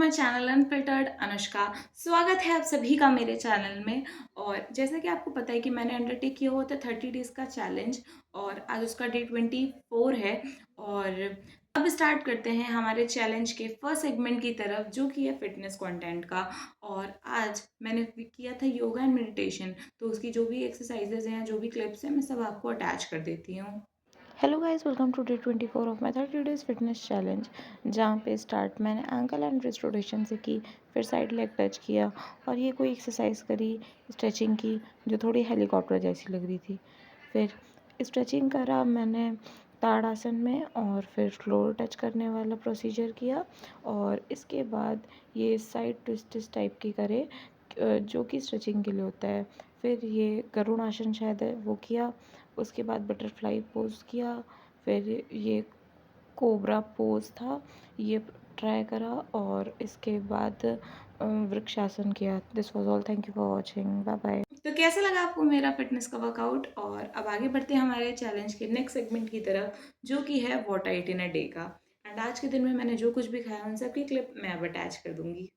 My channel unfiltered Anushka. स्वागत है आप सभी का मेरे चैनल में। और जैसा कि आपको पता है कि मैंने अंडरटेक किया हुआ था 30 डेज़ का चैलेंज और आज उसका डे 24 है। और अब स्टार्ट करते हैं हमारे चैलेंज के फर्स्ट सेगमेंट की तरफ, जो कि है फिटनेस कंटेंट का। और आज मैंने किया था योगा एंड मेडिटेशन, तो उसकी जो भी एक्सरसाइजेज हैं, जो भी क्लिप्स हैं, मैं सब आपको अटैच कर देती हूँ। Hello guys, welcome to day 24 of my 30 days fitness challenge. जहाँ पे स्टार्ट मैंने एंकल एंड रिस्ट रोटेशन से की, फिर साइड लेग टच किया और ये कोई एक्सरसाइज करी, स्ट्रेचिंग की जो थोड़ी हेलीकॉप्टर जैसी लग रही थी। फिर स्ट्रेचिंग करा मैंने ताड़ासन में और फिर फ्लोर टच करने वाला प्रोसीजर किया। और इसके बाद ये साइड ट्विस्ट टाइप की करे जो कि स्ट्रेचिंग के लिए होता है। फिर ये गरुड़ आसन शायद है वो किया। उसके बाद बटरफ्लाई पोज किया। फिर ये कोबरा पोज था, ये ट्राई करा। और इसके बाद वृक्षासन किया। This was all. Thank you for watching. Bye bye. तो कैसा लगा आपको मेरा फिटनेस का वर्कआउट? और अब आगे बढ़ते हैं हमारे चैलेंज के नेक्स्ट सेगमेंट की तरफ, जो कि है what I ate in a day का। एंड आज के दिन में मैंने जो कुछ भी खाया उन सब की क्लिप मैं अब अटैच कर दूंगी।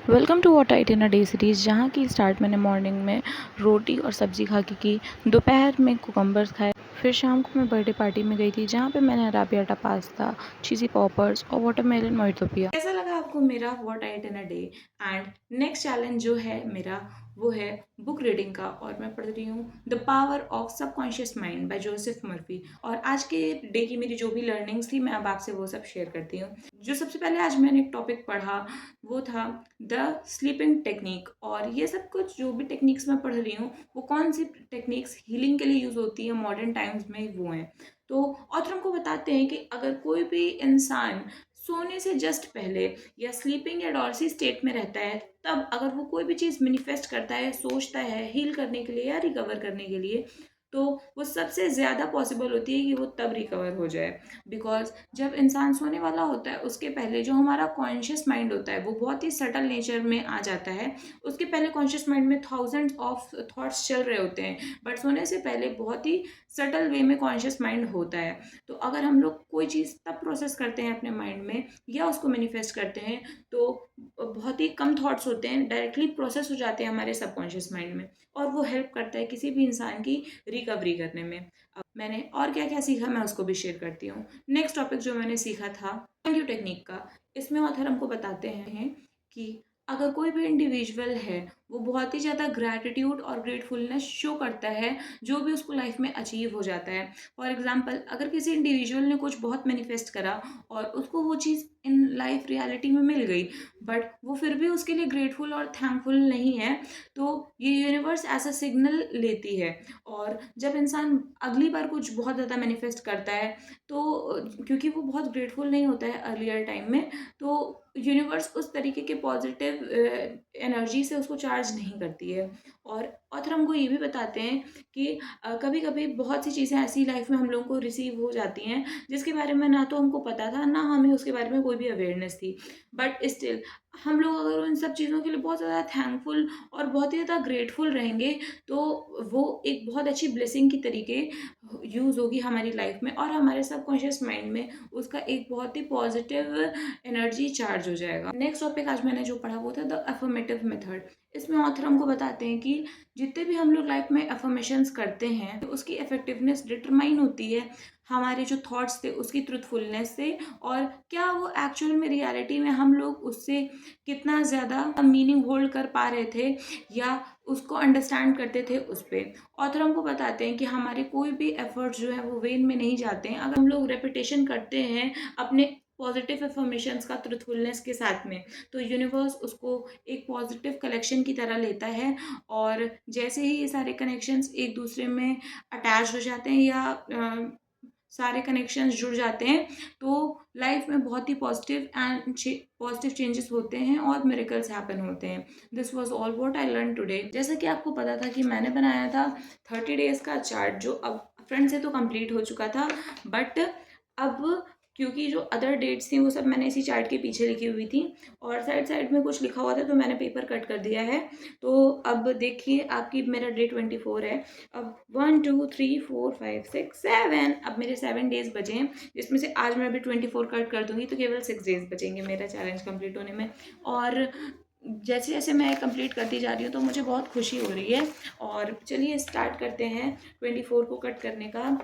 Welcome to what I ate in a day series, जहाँ की स्टार्ट मैंने मॉर्निंग में रोटी और सब्जी खा के की। दोपहर में कुकम्बर्स खाए। फिर शाम को मैं बर्थडे पार्टी में गई थी, जहाँ पे मैंने अराबियाटा पास्ता, चीज़ी पॉपर्स और वाटरमेलन मोहितो पिया। कैसा लगा आपको मेरा what I ate in a day? And next challenge जो है मेरा, वो है बुक रीडिंग का। और मैं पढ़ रही हूँ the power of subconscious mind bye Joseph Murphy. और आज के डे की मेरी जो भी लर्निंग्स थी, मैं अब आपसे वो सब शेयर करती हूँ। जो सबसे पहले आज मैंने एक टॉपिक पढ़ा, वो था द स्लीपिंग टेक्निक। और ये सब कुछ जो भी टेक्निक्स मैं पढ़ रही हूँ, वो कौन सी टेक्निक्स हीलिंग के लिए यूज़ होती है मॉडर्न टाइम्स में, वो हैं। तो ऑथर हमको बताते हैं कि अगर कोई भी इंसान सोने से जस्ट पहले या स्लीपिंग या डॉर्सी स्टेट में रहता है, तब अगर वो कोई भी चीज़ मैनिफेस्ट करता है, सोचता है हील करने के लिए या रिकवर करने के लिए, तो वो सबसे ज़्यादा पॉसिबल होती है कि वो तब रिकवर हो जाए। बिकॉज जब इंसान सोने वाला होता है, उसके पहले जो हमारा कॉन्शियस माइंड होता है, वो बहुत ही सटल नेचर में आ जाता है। उसके पहले कॉन्शियस माइंड में थाउजेंड्स ऑफ थॉट्स चल रहे होते हैं, बट सोने से पहले बहुत ही सटल वे में कॉन्शियस माइंड होता है। तो अगर हम लोग कोई चीज़ तब प्रोसेस करते हैं अपने माइंड में या उसको मैनिफेस्ट करते हैं, तो बहुत ही कम थॉट्स होते हैं, डायरेक्टली प्रोसेस हो जाते हैं हमारे सबकॉन्शियस माइंड में। और वो हेल्प करता है किसी भी इंसान की रिकवरी करने में। अब मैंने और क्या क्या सीखा, मैं उसको भी शेयर करती हूँ। नेक्स्ट टॉपिक जो मैंने सीखा था थैंक यू टेक्निक का। इसमें ऑथर हमको बताते हैं कि अगर कोई भी इंडिविजुअल है, वो बहुत ही ज़्यादा ग्रैटिट्यूड और ग्रेटफुलनेस शो करता है जो भी उसको लाइफ में अचीव हो जाता है। फॉर एग्जाम्पल, अगर किसी इंडिविजुअल ने कुछ बहुत मैनिफेस्ट करा और उसको वो चीज़ इन लाइफ रियलिटी में मिल गई, बट वो फिर भी उसके लिए ग्रेटफुल और थैंकफुल नहीं है, तो ये यूनिवर्स एज अ सिग्नल लेती है। और जब इंसान अगली बार कुछ बहुत ज़्यादा मैनिफेस्ट करता है, तो क्योंकि वो बहुत ग्रेटफुल नहीं होता है अर्लियर टाइम में, तो यूनिवर्स उस तरीके के पॉजिटिव एनर्जी से उसको चार्ज नहीं करती है। और ऑथर हमको ये भी बताते हैं कि कभी कभी बहुत सी चीज़ें ऐसी लाइफ में हम लोगों को रिसीव हो जाती हैं, जिसके बारे में ना तो हमको पता था, ना हमें उसके बारे में कोई भी अवेयरनेस थी। बट स्टिल हम लोग अगर उन सब चीज़ों के लिए बहुत ज़्यादा थैंकफुल और बहुत ही ज़्यादा ग्रेटफुल रहेंगे, तो वो एक बहुत अच्छी ब्लेसिंग की तरीके यूज़ होगी हमारी लाइफ में, और हमारे सबकॉन्शियस माइंड में उसका एक बहुत ही पॉजिटिव एनर्जी चार्ज हो जाएगा। नेक्स्ट टॉपिक आज मैंने जो पढ़ा वो था द अफर्मेटिव मेथड। इसमें ऑथर हमको बताते हैं कि जितने भी हम लोग लाइफ में अफर्मेशंस करते हैं, तो उसकी इफेक्टिवनेस डिटरमाइन होती है हमारे जो थॉट्स थे उसकी ट्रुथफुलनेस से, और क्या वो एक्चुअल में रियलिटी में हम लोग उससे कितना ज़्यादा मीनिंग होल्ड कर पा रहे थे या उसको अंडरस्टैंड करते थे उस पर। ऑथर हमको बताते हैं कि हमारे कोई भी एफर्ट्स जो है वो वेन में नहीं जाते हैं अगर हम लोग रेपिटेशन करते हैं अपने पॉजिटिव इन्फॉर्मेशंस का ट्रुथफुलनेस के साथ में, तो यूनिवर्स उसको एक पॉजिटिव कलेक्शन की तरह लेता है। और जैसे ही ये सारे कनेक्शंस एक दूसरे में अटैच हो जाते हैं या सारे कनेक्शंस जुड़ जाते हैं, तो लाइफ में बहुत ही पॉजिटिव चेंजेस होते हैं और मिरेकल्स हैपन होते हैं। This was all what I learn today. जैसा कि आपको पता था कि मैंने बनाया था 30 डेज का चार्ट, जो अब फ्रेंड से तो कंप्लीट हो चुका था, बट अब क्योंकि जो अदर डेट्स थी वो सब मैंने इसी चार्ट के पीछे लिखी हुई थी और साइड साइड में कुछ लिखा हुआ था तो मैंने पेपर कट कर दिया है। तो अब देखिए आपकी मेरा डे 24 है। अब 1 2 3 4 5 6 7 अब मेरे 7 डेज बचे हैं, जिसमें से आज मैं अभी 24 कट कर दूंगी तो केवल 6 डेज बचेंगे मेरा चैलेंज कंप्लीट होने में। और जैसे जैसे मैं कंप्लीट करती जा रही हूँ तो मुझे बहुत खुशी हो रही है। और चलिए स्टार्ट करते हैं 24 को कट करने का।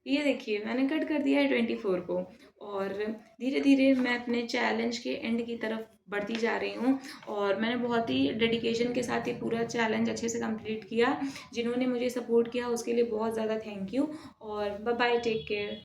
ये देखिए मैंने कट कर दिया है 24 को और धीरे धीरे मैं अपने चैलेंज के एंड की तरफ बढ़ती जा रही हूँ। और मैंने बहुत ही डेडिकेशन के साथ ये पूरा चैलेंज अच्छे से कंप्लीट किया। जिन्होंने मुझे सपोर्ट किया उसके लिए बहुत ज़्यादा थैंक यू और बाय बाय, टेक केयर।